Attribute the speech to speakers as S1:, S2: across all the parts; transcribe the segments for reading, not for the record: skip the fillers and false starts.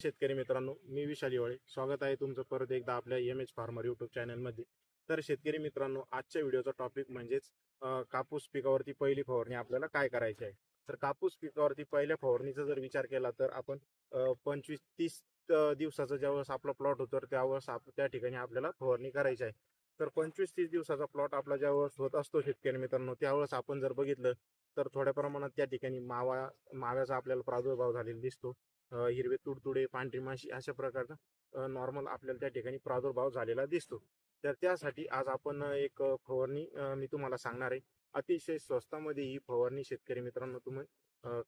S1: शेतकरी मित्रांनो, मी विशाल हिवाळे. स्वागत आहे तुमचं परत एकदा आपल्या एम.एच. फार्मर यूट्यूब चॅनलमध्ये. तर शेतकरी मित्रांनो, आजच्या व्हिडिओचा टॉपिक म्हणजेच कापूस पिकावरती पहिली फवारणी आपल्याला काय करायची आहे. तर कापूस पिकावरती पहिल्या फवारणीचा जर विचार केला तर आपण 25-30 दिवसाचा ज्यावेळेस आपला प्लॉट होतो त्यावेळेस त्या ठिकाणी आपल्याला फवारणी करायची आहे. तर 25-30 दिवसाचा प्लॉट आपला ज्यावेळेस होत असतो शेतकरी मित्रांनो, त्यावेळेस आपण जर बघितलं तर थोड्या प्रमाणात त्या ठिकाणी माव्याचा आपल्याला प्रादुर्भाव झालेला दिसतो. हिरवे तुडतुडे, पांढरी माशी अशा प्रकारचा नॉर्मल आपल्याला त्या ठिकाणी प्रादुर्भाव झालेला दिसतो. तर त्यासाठी आज आपण एक फवारणी मी तुम्हाला सांगणार आहे. अतिशय स्वस्तामध्ये ही फवारणी शेतकरी मित्रांनो तुम्ही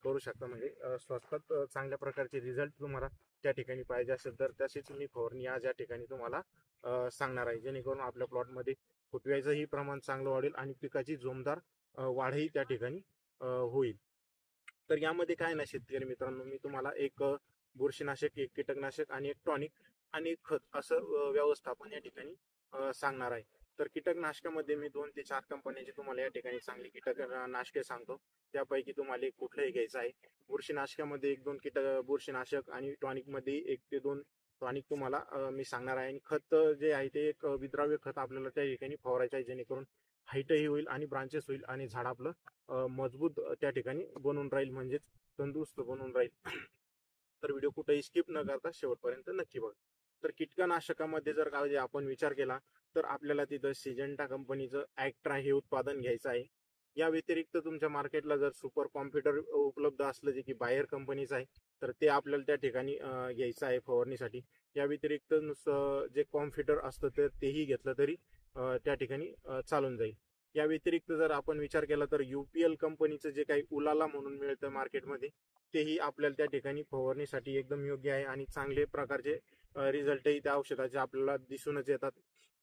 S1: करू शकता. म्हणजे स्वस्तात चांगल्या प्रकारचे रिझल्ट तुम्हाला त्या ठिकाणी पाहिजे असेल तर तशीच मी फवारणी आज या ठिकाणी तुम्हाला सांगणार आहे, जेणेकरून आपल्या प्लॉटमध्ये फुटव्याचंही प्रमाण चांगलं वाढेल आणि पिकाची जोमदार वाढही त्या ठिकाणी होईल. तर यामध्ये काय ना शेतकरी मित्रांनो, मी तुम्हाला एक बुरशीनाशक, एक कीटकनाशक आणि एक टॉनिक आणि एक खत असं व्यवस्थापन या ठिकाणी सांगणार आहे. तर कीटकनाशकामध्ये मी 2 ते 4 कंपन्यांची तुम्हाला या ठिकाणी चांगली कीटकनाशके सांगतो. त्यापैकी तुम्हाला एक कुठलंही घ्यायचं आहे. बुरशीनाशकामध्ये 1-2 बुरशीनाशक आणि टॉनिकमध्ये 1 ते 2 टॉनिक तुम्हाला मी सांगणार आहे. आणि खत जे आहे ते एक विद्राव्य खत आपल्याला त्या ठिकाणी फवारायचं आहे, जेणेकरून हाईटही होईल आणि ब्रांचेस होईल आणि झाड आपलं मजबूत त्या ठिकाणी बनून राहील, म्हणजेच तंदुरुस्त बनून राहील. तर व्हिडिओ कुठेही स्किप न करता शेवटपर्यंत नक्की बघा. तर कीटकनाशकामध्ये जर का आपण विचार केला तर आपल्याला तिथं सिजंटा कंपनीचं ॲक्ट्रा हे उत्पादन घ्यायचं आहे. या व्यतिरिक्त तुमच्या मार्केटला जर सुपर कॉम्प्युटर उपलब्ध असलं जे की बायर कंपनीचं आहे तर ते आपल्याला त्या ठिकाणी घ्यायचं आहे फवारणीसाठी. या व्यतिरिक्त नुसतं जे कॉम्प्युटर असतं तर तेही घेतलं तरी त्या ठिकाणी चालून जाईल. या व्यतिरिक्त जर आपण विचार केला तर UPL कंपनीचं जे काही उलाला म्हणून मिळतं मार्केटमध्ये तेही आपल्याला त्या ठिकाणी फवारणीसाठी एकदम योग्य आहे आणि चांगले प्रकारचे रिझल्टही त्या औषधाचे आपल्याला दिसूनच येतात.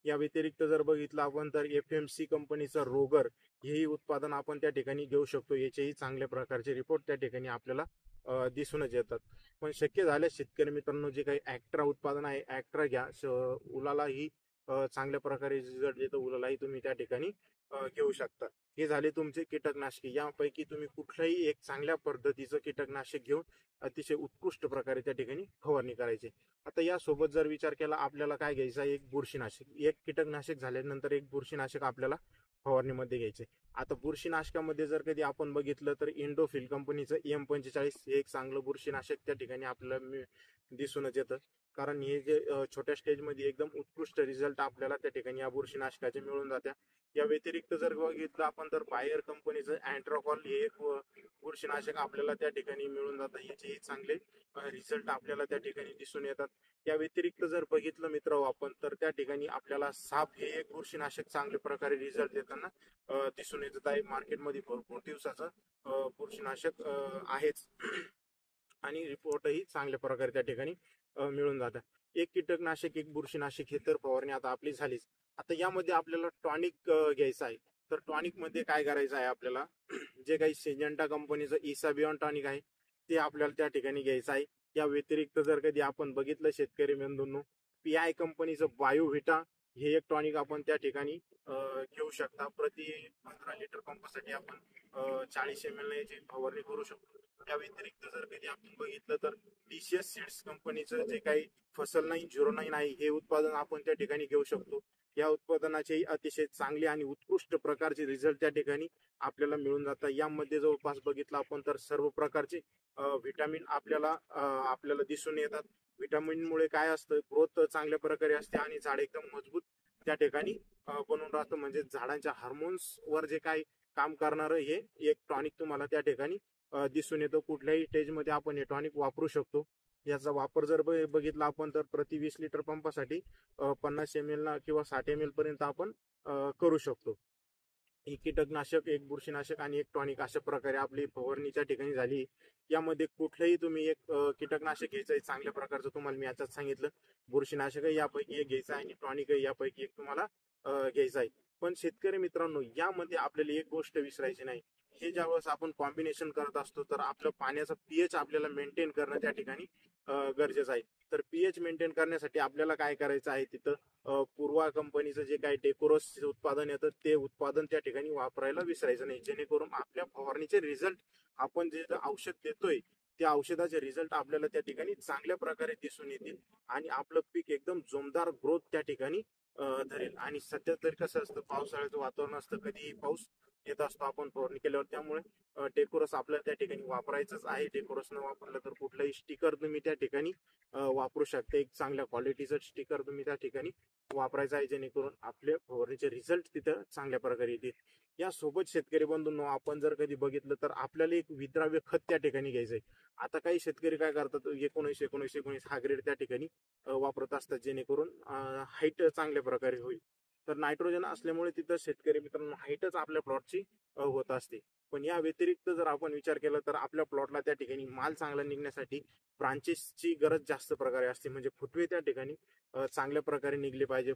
S1: या व्यतिरिक्त जर बघितलं आपण तर FMC कंपनीचं रोगर हेही उत्पादन आपण त्या ठिकाणी घेऊ शकतो. याचेही चांगल्या प्रकारचे रिपोर्ट त्या ठिकाणी आपल्याला दिसूनच येतात. पण शक्य झाल्यास शेतकरी मित्रांनो, जे काही ॲक्ट्रा उत्पादन आहे ॲक्ट्रा घ्या. उलाला ही चांगल्या प्रकारे रिझल्ट देतो. उलालाही तुम्ही त्या ठिकाणी घेऊ शकता. हे झाले तुमचे कीटकनाशके. यापैकी तुम्ही कुठलंही एक चांगल्या पद्धतीचं कीटकनाशक घेऊन अतिशय उत्कृष्ट प्रकारे त्या ठिकाणी फवारणी करायची. आता यासोबत जर विचार केला आपल्याला काय घ्यायचं आहे, एक बुरशीनाशक. एक कीटकनाशक झाल्यानंतर एक बुरशीनाशक आपल्याला फवारणीमध्ये घ्यायचे. आता बुरशीनाशकामध्ये जर कधी आपण बघितलं तर इंडोफिल कंपनीचं M45 हे एक चांगलं बुरशीनाशक त्या ठिकाणी आपल्याला दिसूनच येतं. कारण हे जे छोट्या स्टेजमध्ये एकदम उत्कृष्ट रिझल्ट आपल्याला त्या ठिकाणी या बुरशीनाशकाचे मिळून जात्या. या व्यतिरिक्त जर बघितलं आपण तर बायर कंपनीचं अँट्राकॉल हे एक बुरशीनाशक आपल्याला त्या ठिकाणी मिळून जातं. याचेही चांगले रिझल्ट आपल्याला त्या ठिकाणी दिसून येतात. या व्यतिरिक्त जर बघितलं मित्र आपण तर त्या ठिकाणी आपल्याला साप हे एक बुरशीनाशक चांगल्या प्रकारे रिझल्ट देताना दिसून येत आहे. मार्केटमध्ये भरपूर दिवसाचं बुरशीनाशक आहेच आणि रिपोर्टही चांगल्या प्रकारे त्या ठिकाणी मिळून जातात. एक कीटकनाशक, एक बुरशीनाशक हे तर फवारणी आता आपली झालीच. आता यामध्ये आपल्याला टॉनिक घ्यायचं आहे. तर टॉनिक मध्ये काय करायचं आहे आपल्याला, जे काही सिजंटा कंपनीचं इसाबिऑन टॉनिक आहे ते आपल्याला त्या ठिकाणी घ्यायचं आहे. या व्यतिरिक्त जर कधी आपण बघितलं शेतकरी बंधूंनो, PI कंपनीचं बायोव्हिटा हे एक टॉनिक आपण त्या ठिकाणी घेऊ शकता. प्रति 15 लिटर पंपासाठी आपण 40 ml याची फवारणी करू शकतो. त्या व्यतिरिक्त जर कधी आपण बघितलं तर TCS सीड्स कंपनीचं जे काही फसल 909 आहे हे उत्पादन आपण त्या ठिकाणी घेऊ शकतो. या उत्पादनाचे अतिशय चांगले आणि उत्कृष्ट प्रकारचे रिझल्ट त्या ठिकाणी आपल्याला मिळून जातात. यामध्ये जवळपास बघितलं आपण तर सर्व प्रकारचे व्हिटॅमिन आपल्याला दिसून येतात. व्हिटॅमिनमुळे काय असतं, ग्रोथ चांगल्या प्रकारे असते आणि झाड एकदम मजबूत त्या ठिकाणी बनून राहतं. म्हणजे झाडांच्या हार्मोन्स वर जे काही काम करणारं हे एक टॉनिक तुम्हाला त्या ठिकाणी दिसून येतं. कुठल्याही स्टेजमध्ये आपण हे टॉनिक वापरू शकतो. याचा वापर जर बघितला आपण तर प्रति 20 लिटर पंपासाठी 50 ml किंवा 60 ml पर्यंत आपण करू शकतो. एक कीटकनाशक, एक बुरशीनाशक आणि एक टॉनिक अशा प्रकारे आपली फवारणीच्या ठिकाणी झाली. यामध्ये कुठलंही तुम्ही एक कीटकनाशक घ्यायचं आहे चांगल्या प्रकारचं, तुम्हाला मी याच्यात सांगितलं. बुरशीनाशकही यापैकी एक घ्यायचं आहे आणि टॉनिकही यापैकी एक तुम्हाला घ्यायचं आहे. पण शेतकरी मित्रांनो, यामध्ये आपल्याला एक गोष्ट विसरायची नाही. हे ज्यावेळेस आपण कॉम्बिनेशन करत असतो तर आपलं पाण्याचा पीएच आपल्याला मेंटेन करणं त्या ठिकाणी गरजेचं आहे. तर पीएच मेंटेन करण्यासाठी आपल्याला काय करायचं आहे, तिथं पूर्वा कंपनीचं जे काही डेकोरस उत्पादन येतं ते उत्पादन त्या ठिकाणी वापरायला विसरायचं नाही, जेणेकरून आपल्या फवारणीचे रिझल्ट आपण जे औषध देतोय त्या औषधाचे रिझल्ट आपल्याला त्या ठिकाणी चांगल्या प्रकारे दिसून येतील आणि आपलं पीक एकदम जोमदार ग्रोथ त्या ठिकाणी धरेल. आणि सध्या तरी कसं असतं, पावसाळ्याचं वातावरण असतं, कधीही पाऊस येत असतो आपण फवारणी केल्यावर, त्यामुळे डेकोरस आपल्याला त्या ठिकाणी वापरायचंच आहे. डेकोरस न वापरलं तर कुठलंही स्टिकर तुम्ही त्या ठिकाणी वापरू शकता. एक चांगल्या क्वालिटीचं स्टिकर तुम्ही त्या ठिकाणी वापरायचं आहे, जेणेकरून आपले फवारणीचे रिझल्ट तिथं चांगल्या प्रकारे येतील. यासोबत शेतकरी बंधूंनो, आपण जर कधी बघितलं तर आपल्याला एक विद्राव्य खत त्या ठिकाणी घ्यायचंय. आता काही शेतकरी काय करतात, 19 हा ग्रेड त्या ठिकाणी वापरत असतात, जेणेकरून हाईट चांगल्या प्रकारे होईल. तर नायट्रोजन असल्यामुळे तिथं शेतकरी मित्रांनो हाईटच आपल्या प्लॉटची होत असते. पण या व्यतिरिक्त जर आपण विचार केला तर आपल्या प्लॉटला त्या ठिकाणी माल चांगला निघण्यासाठी ब्रांचेसची गरज जास्त प्रकारे असते. म्हणजे फुटवे त्या ठिकाणी चांगल्या प्रकारे निघले पाहिजे.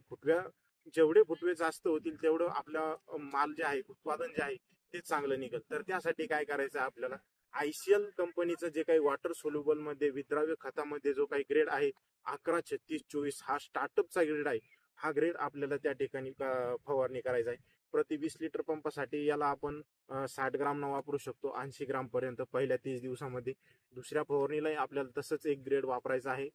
S1: जेवढे फुटवे जास्त होतील तेवढं आपला माल जे आहे, उत्पादन जे आहे ते चांगलं निघेल. तर त्यासाठी काय करायचं आपल्याला, ICL कंपनीचं जे काही वॉटर सोल्युबल मध्ये विद्राव्य खतामध्ये जो काही ग्रेड आहे 11-36-24 हा स्टार्टअपचा ग्रेड आहे. हा ग्रेड आपल्याला त्या ठिकाणी फवारणी करायचा आहे. प्रति 20 लिटर पंपासाठी याला आपण 60 ग्राम न वापरू शकतो, 80 ग्राम पर्यंत पहिल्या 30 दिवसामध्ये. दुसऱ्या फवारणीलाही आपल्याला तसंच एक ग्रेड वापरायचा आहे.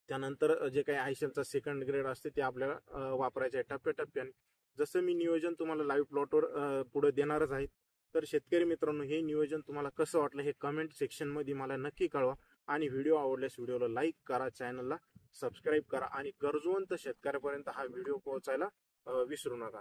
S1: त्यानंतर जे काही आयशलचा सेकंड ग्रेड असते ते आपल्याला वापरायचे आहे टप्प्याटप्प्याने. जसं मी नियोजन तुम्हाला लाईव्ह प्लॉटवर पुढे देणारच आहे. तर शेतकरी मित्रांनो, हे नियोजन तुम्हाला कसं वाटलं हे कमेंट सेक्शन मध्ये मला नक्की कळवा. आणि व्हिडिओ आवडल्यास व्हिडिओला लाईक करा, चॅनलला सबस्क्राईब करा आणि गरजवंत शेतकऱ्यापर्यंत हा व्हिडिओ पोहोचायला विसरू नका.